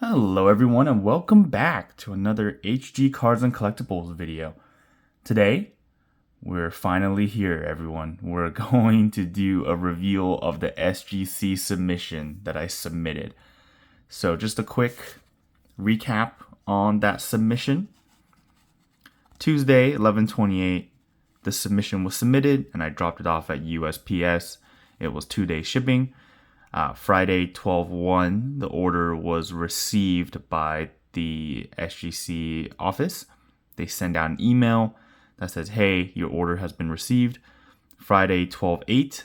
Hello everyone and welcome back to another HG Cards and Collectibles video. Today, we're finally here everyone. We're going to do a reveal of the SGC submission that I submitted. So just a quick recap on that submission. Tuesday, 11/28, the submission was submitted and I dropped it off at USPS. It was 2-day shipping. Friday, 12/1, the order was received by the SGC office. They send out an email that says, hey, your order has been received. Friday, 12/8,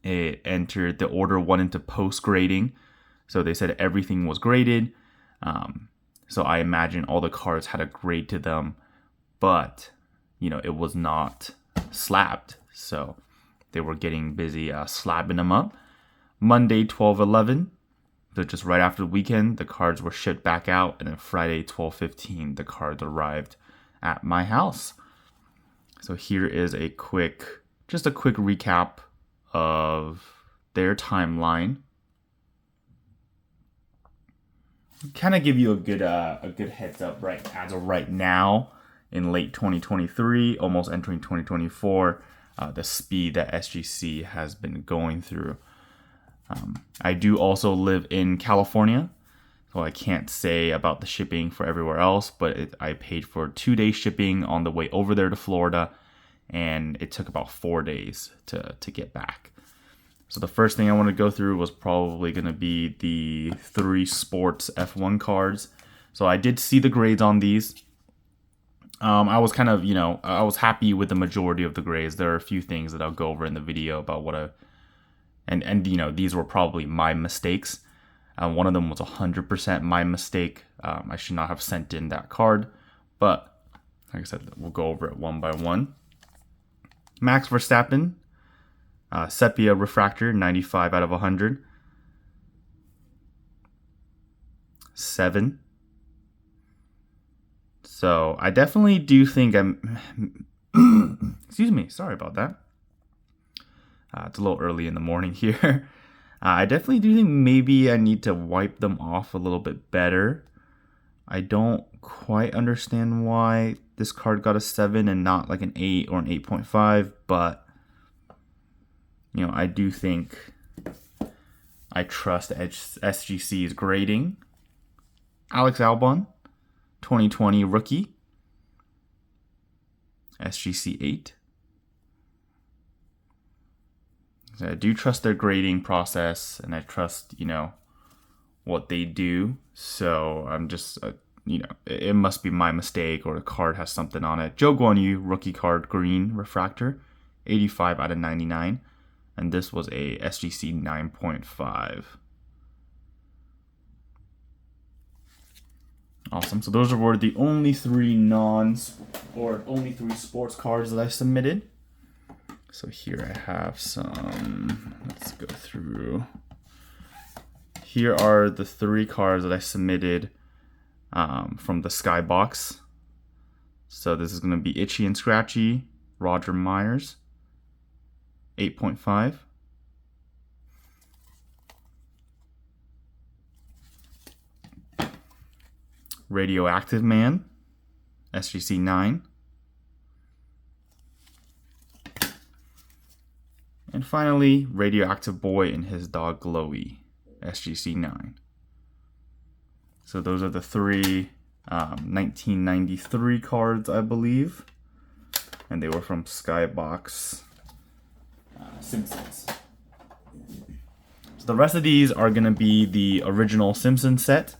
it entered, the order went into post grading. So they said everything was graded. So I imagine all the cards had a grade to them, but it was not slabbed. So they were getting busy slabbing them up. Monday, 12/11, so just right after the weekend, the cards were shipped back out. And then Friday, 12/15, the cards arrived at my house. So here is a quick recap of their timeline. Kind of give you a good heads up right as of right now in late 2023, almost entering 2024. The speed that SGC has been going through. I do also live in California, so I can't say about the shipping for everywhere else, but I paid for 2-day shipping on the way over there to Florida, and it took about 4 days to get back. So the first thing I want to go through was probably going to be the 3 sports F1 cards. So I did see the grades on these. I was kind of, I was happy with the majority of the grades. There are a few things that I'll go over in the video about what these were probably my mistakes. One of them was 100% my mistake. I should not have sent in that card, but like I said, we'll go over it one by one. Max Verstappen, Sepia Refractor, 95 out of 100. 7. So I definitely do think excuse me, sorry about that. It's a little early in the morning here. I definitely do think maybe I need to wipe them off a little bit better. I don't quite understand why this card got a 7 and not like an 8 or an 8.5, but I do think I trust SGC's grading. Alex Albon, 2020 rookie, SGC 8. So I do trust their grading process, and I trust, what they do. So I'm just, it must be my mistake, or the card has something on it. Joe Guan Yu, rookie card, green refractor, 85 out of 99. And this was a SGC 9.5. Awesome. So those were the only 3 sports cards that I submitted. So here I have some. Let's go through. Here are the 3 cards that I submitted from the Skybox. So this is going to be Itchy and Scratchy, Roger Myers, 8.5. Radioactive Man, SGC 9. And finally, Radioactive Boy and his dog Glowy, SGC 9. So those are the 3 1993 cards, I believe. And they were from Skybox Simpsons. So the rest of these are going to be the original Simpsons set.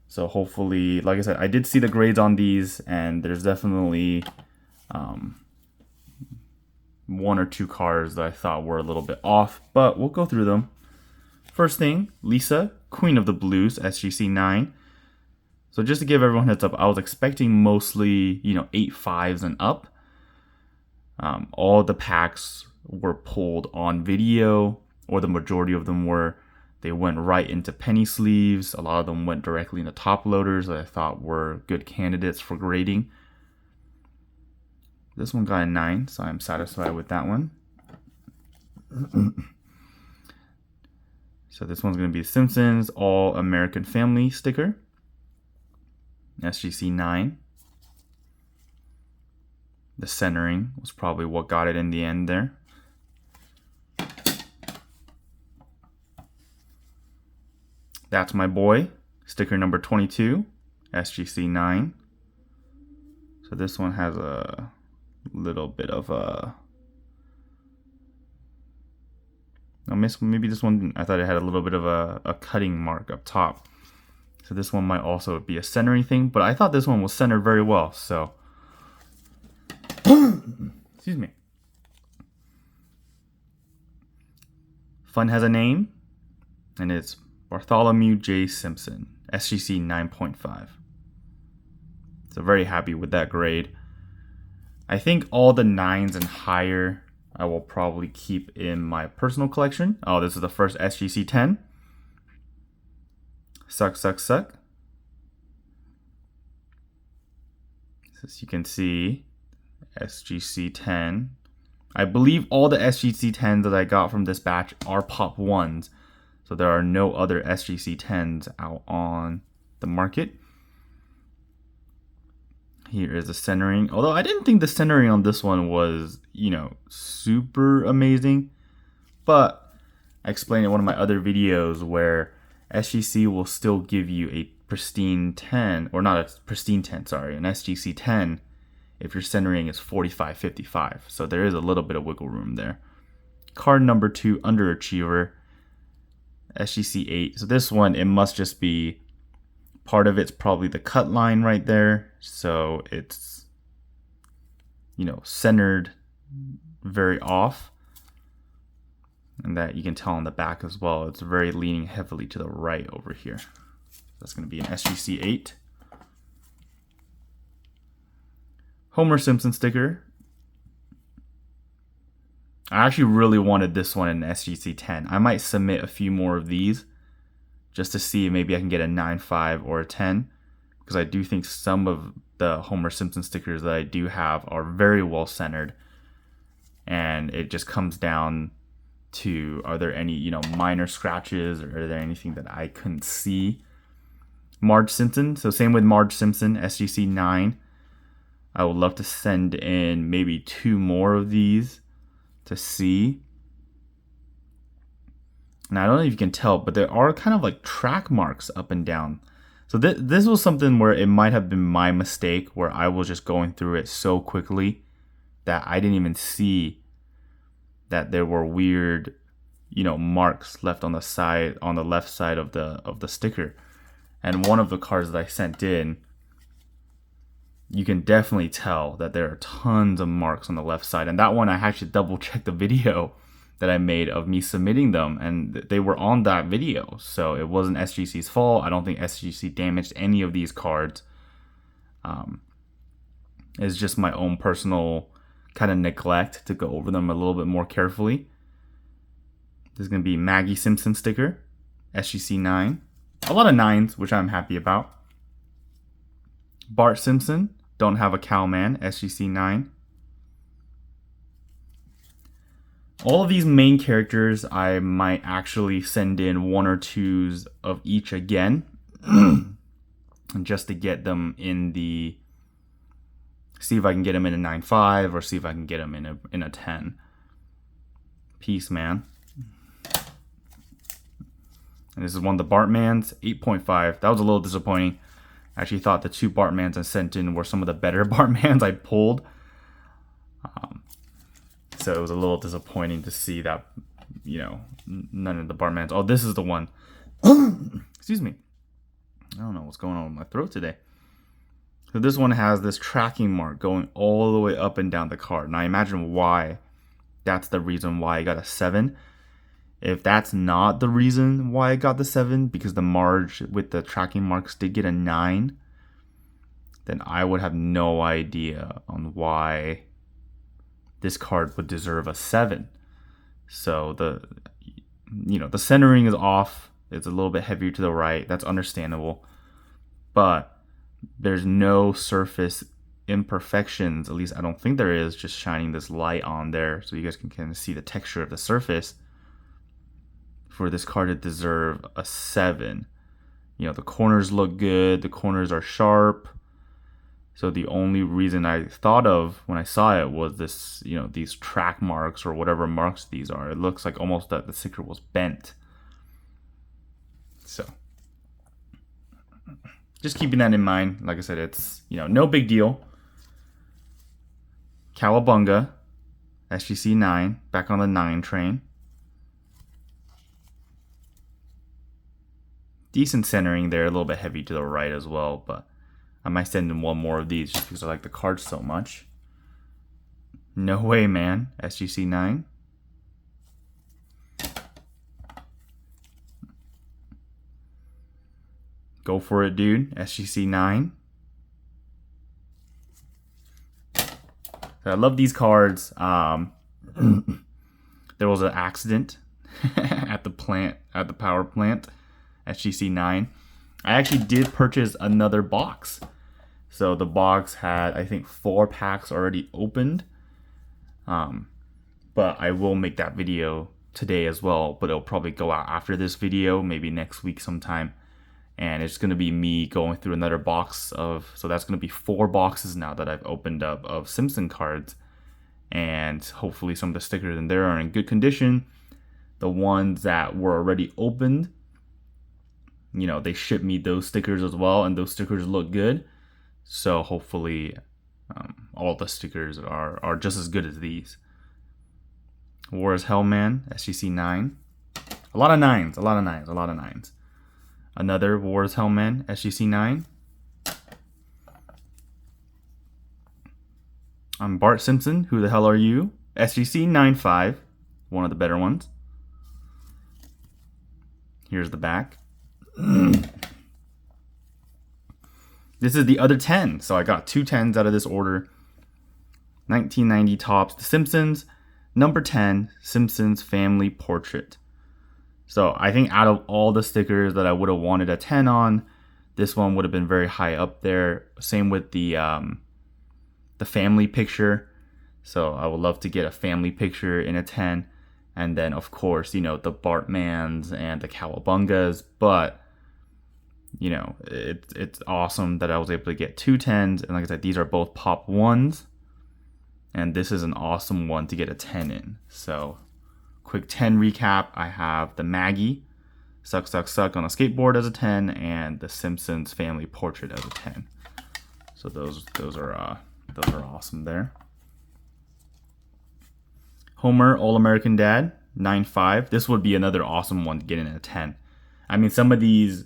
So hopefully, like I said, I did see the grades on these, and there's definitely 1 or 2 cards that I thought were a little bit off, but we'll go through them. First thing, Lisa, Queen of the Blues, SGC 9. So just to give everyone a heads up, I was expecting mostly, 8 5s and up. All the packs were pulled on video, or the majority of them were. They went right into penny sleeves. A lot of them went directly into top loaders that I thought were good candidates for grading. This one got a 9, so I'm satisfied with that one. So this one's going to be the Simpsons All American Family sticker. SGC 9. The centering was probably what got it in the end there. That's My Boy, sticker number 22, SGC 9. So this one has a little bit of a... maybe this one, I thought it had a little bit of a cutting mark up top. So this one might also be a centering thing, but I thought this one was centered very well, so... Excuse me. Fun has a name, and it's Bartholomew J. Simpson, SGC 9.5. So very happy with that grade. I think all the 9s and higher I will probably keep in my personal collection. Oh, this is the first SGC 10. Suck, suck, suck. As you can see, SGC 10. I believe all the SGC 10s that I got from this batch are Pop 1s. So there are no other SGC 10s out on the market. Here is the centering. Although I didn't think the centering on this one was, super amazing. But I explained in one of my other videos where SGC will still give you a pristine 10, or not a pristine 10, sorry, an SGC 10 if your centering is 45-55. So there is a little bit of wiggle room there. Card number 2, Underachiever, SGC 8. So this one, it must just be, part of it's probably the cut line right there. So it's, centered very off. And that you can tell on the back as well. It's very leaning heavily to the right over here. That's going to be an SGC 8. Homer Simpson sticker. I actually really wanted this one in SGC 10. I might submit a few more of these just to see if maybe I can get a 9.5 or a 10. Because I do think some of the Homer Simpson stickers that I do have are very well centered. And it just comes down to, are there any, minor scratches, or are there anything that I couldn't see? Marge Simpson. So same with Marge Simpson, SGC 9. I would love to send in maybe 2 more of these to see. And I don't know if you can tell, but there are kind of like track marks up and down. So this was something where it might have been my mistake, where I was just going through it so quickly that I didn't even see that there were weird, marks left on the side, on the left side of the sticker. And one of the cards that I sent in, you can definitely tell that there are tons of marks on the left side. And that one, I actually double checked the video that I made of me submitting them, and they were on that video. So it wasn't SGC's fault. I don't think SGC damaged any of these cards. It's just my own personal kind of neglect to go over them a little bit more carefully. This is going to be Maggie Simpson sticker, SGC 9. A lot of 9s, which I'm happy about. Bart Simpson, Don't Have a Cowman, SGC 9. All of these main characters, I might actually send in 1 or 2s of each again. Just to get them in the... See if I can get them in a 9.5 or see if I can get them in a 10. Peace, man. And this is one of the Bartmans, 8.5. That was a little disappointing. I actually thought the 2 Bartmans I sent in were some of the better Bartmans I pulled. So it was a little disappointing to see that, none of the Bartmans. Oh, this is the one. Excuse me. I don't know what's going on with my throat today. So this one has this tracking mark going all the way up and down the card. And I imagine why that's the reason why I got a 7. If that's not the reason why I got the 7, because the Marge with the tracking marks did get a 9, then I would have no idea on why this card would deserve a 7. So the centering is off. It's a little bit heavier to the right. That's understandable. But there's no surface imperfections. At least I don't think there is. Just shining this light on there so you guys can kind of see the texture of the surface for this card to deserve a 7. You know, the corners look good. The corners are sharp. So the only reason I thought of when I saw it was this, you know, these track marks or whatever marks these are. It looks like almost that the sticker was bent. So just keeping that in mind. Like I said, it's, you know, no big deal. Cowabunga, SGC 9, back on the 9 train. Decent centering there, a little bit heavy to the right as well, but I might send in one more of these just because I like the cards so much. No way, man. SGC 9. Go for it, dude. SGC 9. I love these cards. There was an accident at the power plant. SGC 9. I actually did purchase another box. So the box had, I think, 4 packs already opened. But I will make that video today as well. But it'll probably go out after this video, maybe next week sometime. And it's going to be me going through another box of, so that's going to be 4 boxes now that I've opened up of Simpson cards. And hopefully some of the stickers in there are in good condition. The ones that were already opened, you know, they shipped me those stickers as well, and those stickers look good. So hopefully all the stickers are just as good as these. War as Hell Man, SGC 9. A lot of 9s, a lot of 9s, a lot of 9s. Another War as Hell Man, SGC 9. I'm Bart Simpson. Who the hell are you? SGC 9.5. One of the better ones. Here's the back. This is the other 10. So I got 2 10s out of this order. 1990 Topps The Simpsons. Number 10, Simpsons Family Portrait. So I think out of all the stickers that I would have wanted a 10 on, this one would have been very high up there. Same with the family picture. So I would love to get a family picture in a 10. And then, of course, you know, the Bartmans and the Cowabungas. But, you know, it's awesome that I was able to get 2 10s. And like I said, these are both pop 1s. And this is an awesome one to get a 10 in. So, quick 10 recap. I have the Maggie, Suck, Suck, Suck on a skateboard as a 10. And the Simpsons Family Portrait as a 10. So those are awesome there. Homer, All-American Dad, 9.5. This would be another awesome one to get in a 10. I mean, some of these,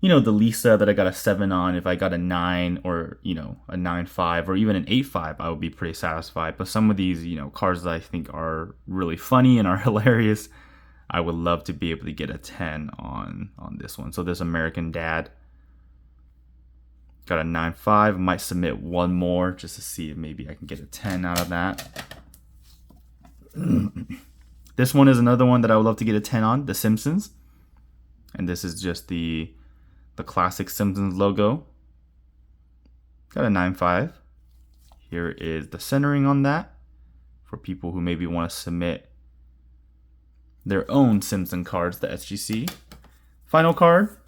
you know, the Lisa that I got a 7 on, if I got a 9 or, you know, a 9.5 or even an 8.5, I would be pretty satisfied. But some of these, you know, cards that I think are really funny and are hilarious, I would love to be able to get a 10 on this one. So this American Dad got a 9.5. Might submit one more just to see if maybe I can get a 10 out of that. This one is another one that I would love to get a 10 on, The Simpsons. And this is just the classic Simpsons logo. Got a 9.5. Here is the centering on that for people who maybe want to submit their own Simpson cards to SGC. Final card,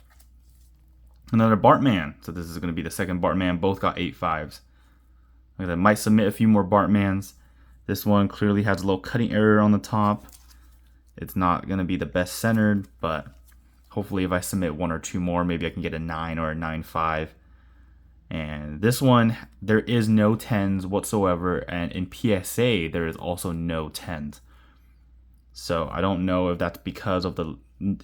another Bartman. So this is going to be the second Bartman. Both got 8.5s. Like I might submit a few more Bartmans. This one clearly has a little cutting error on the top. It's not going to be the best centered, but hopefully if I submit 1 or 2 more, maybe I can get a 9 or a 9.5. And this one, there is no 10s whatsoever. And in PSA, there is also no 10s. So I don't know if that's because of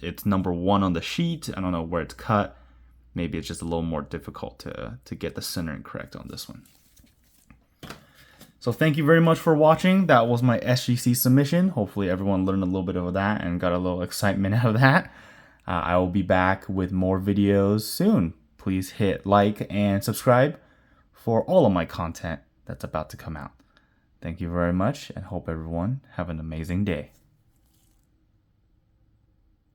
it's number 1 on the sheet. I don't know where it's cut. Maybe it's just a little more difficult to get the centering correct on this one. So thank you very much for watching. That was my SGC submission. Hopefully everyone learned a little bit of that and got a little excitement out of that. I will be back with more videos soon. Please hit like and subscribe for all of my content that's about to come out. Thank you very much and hope everyone have an amazing day.